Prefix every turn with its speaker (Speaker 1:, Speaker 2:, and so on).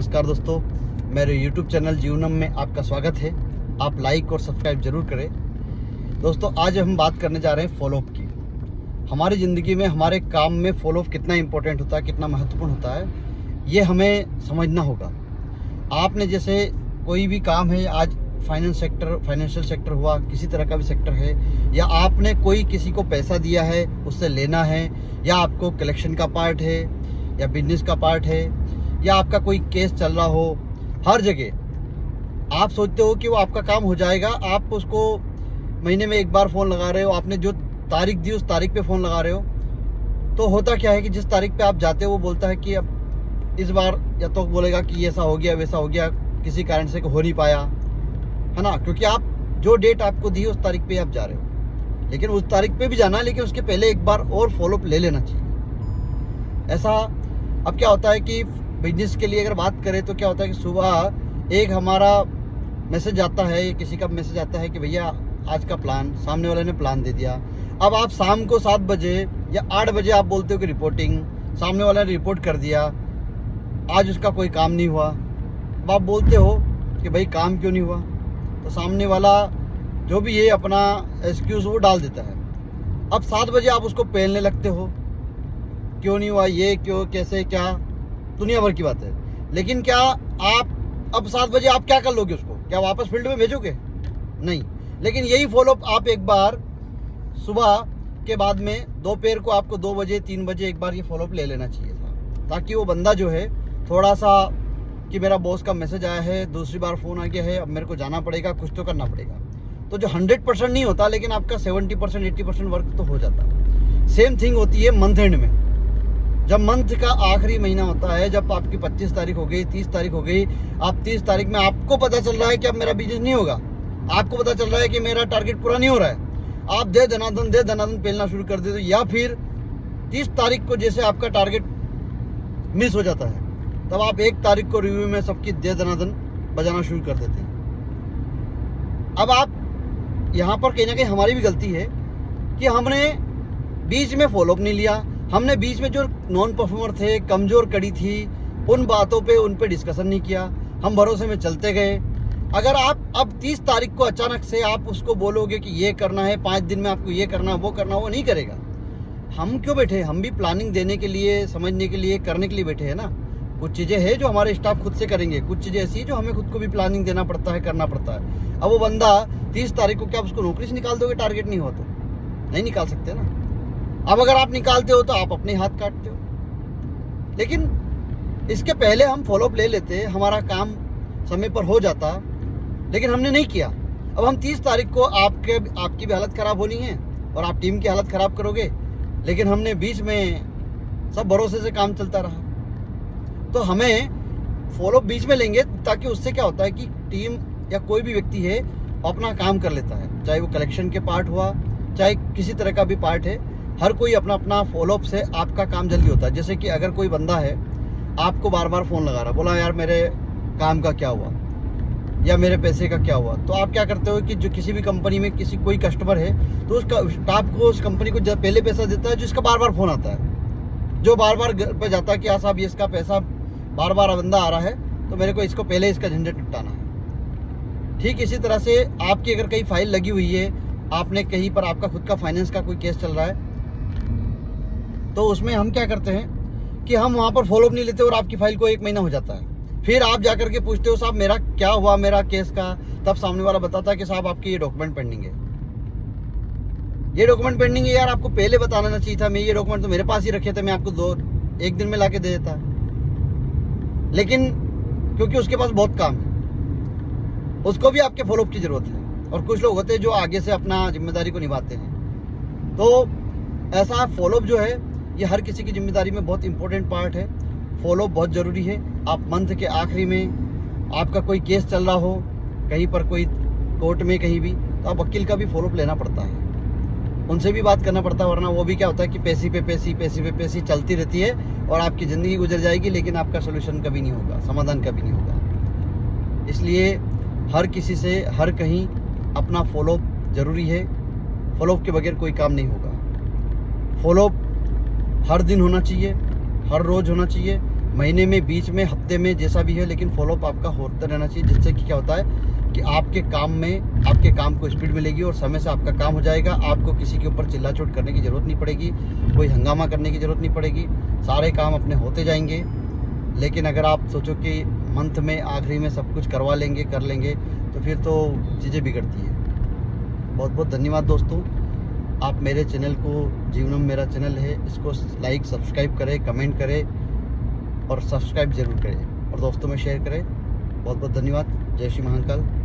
Speaker 1: नमस्कार दोस्तों, मेरे YouTube चैनल जीवनम में आपका स्वागत है। आप लाइक और सब्सक्राइब जरूर करें। दोस्तों, आज हम बात करने जा रहे हैं फॉलोअप की। हमारी ज़िंदगी में, हमारे काम में फॉलोअप कितना इम्पोर्टेंट होता है, कितना महत्वपूर्ण होता है, ये हमें समझना होगा। आपने जैसे कोई भी काम है, आज फाइनेंशियल सेक्टर हुआ, किसी तरह का भी सेक्टर है, या आपने कोई किसी को पैसा दिया है, उससे लेना है, या आपको कलेक्शन का पार्ट है, या बिजनेस का पार्ट है, या आपका कोई केस चल रहा हो, हर जगह आप सोचते हो कि वो आपका काम हो जाएगा। आप उसको महीने में एक बार फ़ोन लगा रहे हो, आपने जो तारीख दी उस तारीख पे फ़ोन लगा रहे हो। तो होता क्या है कि जिस तारीख पे आप जाते हो वो बोलता है कि अब इस बार, या तो बोलेगा कि ऐसा हो गया, वैसा हो गया, किसी कारण से हो नहीं पाया, है ना, क्योंकि आप जो डेट आपको दी उस तारीख पे आप जा रहे हो। लेकिन उस तारीख पे भी जाना है, लेकिन उसके पहले एक बार और फॉलोअप ले लेना चाहिए। ऐसा अब क्या होता है कि बिजनेस के लिए अगर बात करें तो क्या होता है कि सुबह एक हमारा मैसेज आता है, किसी का मैसेज आता है कि भैया आज का प्लान, सामने वाले ने प्लान दे दिया। अब आप शाम को 7 बजे या 8 बजे आप बोलते हो कि रिपोर्टिंग, सामने वाला ने रिपोर्ट कर दिया, आज उसका कोई काम नहीं हुआ। अब आप बोलते हो कि भाई काम क्यों नहीं हुआ, तो सामने वाला जो भी ये अपना एक्सक्यूज़ वो डाल देता है। अब 7 बजे आप उसको पेलने लगते हो, क्यों नहीं हुआ, ये क्यों, कैसे, क्या, दुनिया भर की बात है। लेकिन क्या आप अब 7 बजे आप क्या कर लोगे उसको? क्या वापस फील्ड में भेजोगे? नहीं। लेकिन यही फॉलोअप आप एक बार सुबह के बाद में दोपहर को आपको 2 बजे 3 बजे एक बार ये फॉलोअप ले लेना चाहिए था, ताकि वो बंदा जो है थोड़ा सा कि मेरा बॉस का मैसेज आया है, दूसरी बार फ़ोन आ गया है, अब मेरे को जाना पड़ेगा, कुछ तो करना पड़ेगा। तो जो 100% नहीं होता, लेकिन आपका 70% 80% वर्क तो हो जाता है। सेम थिंग होती है मंथ एंड में। जब मंथ का आखिरी महीना होता है, जब आपकी 25 तारीख हो गई, 30 तारीख हो गई, आप 30 तारीख में आपको पता चल रहा है कि अब मेरा बिजनेस नहीं होगा, आपको पता चल रहा है कि मेरा टारगेट पूरा नहीं हो रहा है, आप दे दनादन पेलना शुरू कर देते हो। या फिर 30 तारीख को जैसे आपका टारगेट मिस हो जाता है, तब आप 1 तारीख को रिव्यू में सबकी दे दनादन बजाना शुरू कर देते हैं। अब आप यहाँ पर कहीं ना कहीं हमारी भी गलती है कि हमने बीच में फॉलोअप नहीं लिया। हमने बीच में जो नॉन परफॉर्मर थे, कमज़ोर कड़ी थी, उन बातों पे उन पे डिस्कशन नहीं किया, हम भरोसे में चलते गए। अगर आप अब 30 तारीख को अचानक से आप उसको बोलोगे कि ये करना है, 5 दिन में आपको ये करना है, वो नहीं करेगा। हम क्यों बैठे? हम भी प्लानिंग देने के लिए, समझने के लिए, करने के लिए बैठे हैं ना। कुछ चीज़ें हैं जो हमारे स्टाफ खुद से करेंगे, कुछ चीज़ें ऐसी जो हमें खुद को भी प्लानिंग देना पड़ता है, करना पड़ता है। अब वो बंदा 30 तारीख को क्या उसको नौकरी से निकाल दोगे? टारगेट नहीं हुआ तो नहीं निकाल सकते ना। अब अगर आप निकालते हो तो आप अपने हाथ काटते हो। लेकिन इसके पहले हम फॉलोअप ले लेते, हमारा काम समय पर हो जाता, लेकिन हमने नहीं किया। अब हम 30 तारीख को आपकी भी हालत ख़राब होनी है और आप टीम की हालत ख़राब करोगे, लेकिन हमने बीच में सब भरोसे से काम चलता रहा। तो हमें फॉलोअप बीच में लेंगे, ताकि उससे क्या होता है कि टीम या कोई भी व्यक्ति है अपना काम कर लेता है, चाहे वो कलेक्शन के पार्ट हुआ, चाहे किसी तरह का भी पार्ट है। हर कोई अपना अपना फॉलोअप से आपका काम जल्दी होता है। जैसे कि अगर कोई बंदा है आपको बार बार फ़ोन लगा रहा, बोला यार मेरे काम का क्या हुआ, या मेरे पैसे का क्या हुआ, तो आप क्या करते हो कि जो किसी भी कंपनी में कोई कस्टमर है, तो उसका स्टाफ को, उस कंपनी को पहले पैसा देता है जिसका बार बार फ़ोन आता है, जो बार बार घर पर जाता है कि हाँ साहब ये इसका पैसा बार बार बंदा आ रहा है, तो मेरे को इसको पहले इसका झंझट निपटाना है। ठीक इसी तरह से आपकी अगर कहीं फाइल लगी हुई है, आपने कहीं पर आपका खुद का फाइनेंस का कोई केस चल रहा है, तो उसमें हम क्या करते हैं कि हम वहाँ पर फॉलोअप नहीं लेते और आपकी फाइल को 1 महीना हो जाता है। फिर आप जाकर के पूछते हो साहब मेरा क्या हुआ, मेरा केस का, तब सामने वाला बताता है कि साहब आपके ये डॉक्यूमेंट पेंडिंग है, ये डॉक्यूमेंट पेंडिंग है। यार आपको पहले बताना चाहिए था, मैं ये डॉक्यूमेंट तो मेरे पास ही रखे थे, मैं आपको 1 दिन में ला के दे देता। लेकिन क्योंकि उसके पास बहुत काम है, उसको भी आपके फॉलोअप की ज़रूरत है। और कुछ लोग होते हैं जो आगे से अपना जिम्मेदारी को निभाते हैं। तो ऐसा फॉलोअप जो है ये हर किसी की जिम्मेदारी में बहुत इंपॉर्टेंट पार्ट है। फॉलोअप बहुत ज़रूरी है। आप मंथ के आखिरी में आपका कोई केस चल रहा हो, कहीं पर कोई कोर्ट में कहीं भी, तो आप वकील का भी फॉलोअप लेना पड़ता है, उनसे भी बात करना पड़ता है। वरना वो भी क्या होता है कि पैसे पे पैसी चलती रहती है और आपकी ज़िंदगी गुजर जाएगी, लेकिन आपका सोल्यूशन कभी नहीं होगा, समाधान कभी नहीं होगा। इसलिए हर किसी से हर कहीं अपना फॉलोअप ज़रूरी है। फॉलोअप के बगैर कोई काम नहीं होगा। फॉलोअप हर दिन होना चाहिए, हर रोज़ होना चाहिए, महीने में, बीच में, हफ्ते में, जैसा भी है, लेकिन फॉलोअप आपका होता रहना चाहिए, जिससे कि क्या होता है कि आपके काम को स्पीड मिलेगी और समय से आपका काम हो जाएगा। आपको किसी के ऊपर चिल्ला चोट करने की ज़रूरत नहीं पड़ेगी, कोई हंगामा करने की ज़रूरत नहीं पड़ेगी, सारे काम अपने होते जाएंगे। लेकिन अगर आप सोचो कि मंथ में आखिरी में सब कुछ करवा लेंगे, कर लेंगे, तो फिर तो चीज़ें बिगड़ती है। बहुत बहुत धन्यवाद दोस्तों। आप मेरे चैनल को, जीवनम मेरा चैनल है, इसको लाइक, सब्सक्राइब करें, कमेंट करें और सब्सक्राइब जरूर करें और दोस्तों में शेयर करें। बहुत बहुत धन्यवाद। जय श्री महाकाल।